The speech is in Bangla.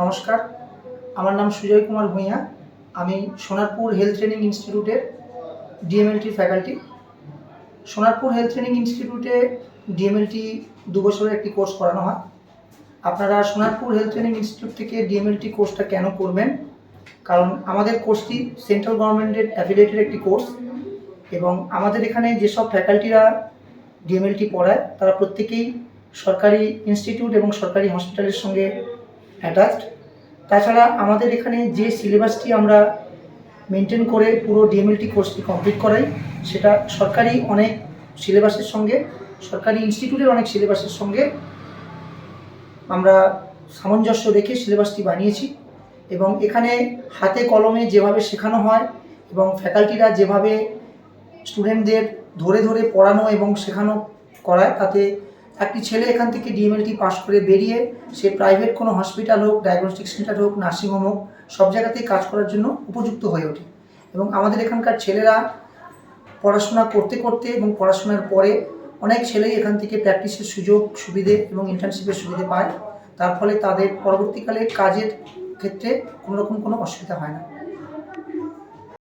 নমস্কার, আমার নাম সুজয় কুমার ভূঁইয়া। আমি সোনারপুর হেলথ ট্রেনিং ইনস্টিটিউটের DMLT faculty. Sonarpur health training ইনস্টিটিউটে ডিএমএলটি 2 বছরের একটি কোর্স করানো হয়। আপনারা সোনারপুর হেলথ ট্রেনিং ইনস্টিটিউট থেকে ডিএমএলটি কোর্সটা কেন করবেন? কারণ আমাদের কোর্সটি সেন্ট্রাল গভর্নমেন্টের অ্যাফিলিয়েটেড একটি কোর্স এবং আমাদের এখানে যেসব ফ্যাকাল্টিরা ডিএমএলটি পড়ায় তারা প্রত্যেকেই সরকারি ইনস্টিটিউট এবং সরকারি হসপিটালের সঙ্গে অ্যাটাচড। তাছাড়া আমাদের এখানে যে সিলেবাসটি আমরা মেনটেন করে পুরো ডিএমএলটি কোর্সটি কমপ্লিট করাই, সেটা সরকারি অনেক সিলেবাসের সঙ্গে, সরকারি ইনস্টিটিউটের অনেক সিলেবাসের সঙ্গে আমরা সামঞ্জস্য রেখে সিলেবাসটি বানিয়েছি। এবং এখানে হাতে কলমে যেভাবে শেখানো হয় এবং ফ্যাকাল্টিরা যেভাবে স্টুডেন্টদের ধরে ধরে পড়ানো এবং শেখানো করায়, তাতে একটি ছেলে এখান থেকে ডিএমএলটি পাশ করে বেরিয়ে সে প্রাইভেট কোনো হসপিটাল হোক, ডায়াগনস্টিক সেন্টার হোক, নার্সিংহোম হোক, সব জায়গাতেই কাজ করার জন্য উপযুক্ত হয়ে ওঠে। এবং আমাদের এখানকার ছেলেরা পড়াশোনা করতে করতে এবং পড়াশোনার পরে অনেক ছেলেই এখান থেকে প্র্যাকটিসের সুযোগ সুবিধে এবং ইন্টার্নশিপের সুবিধে পায়। তার ফলে তাদের পরবর্তীকালে কাজের ক্ষেত্রে কোনোরকম কোনো অসুবিধা হয় না।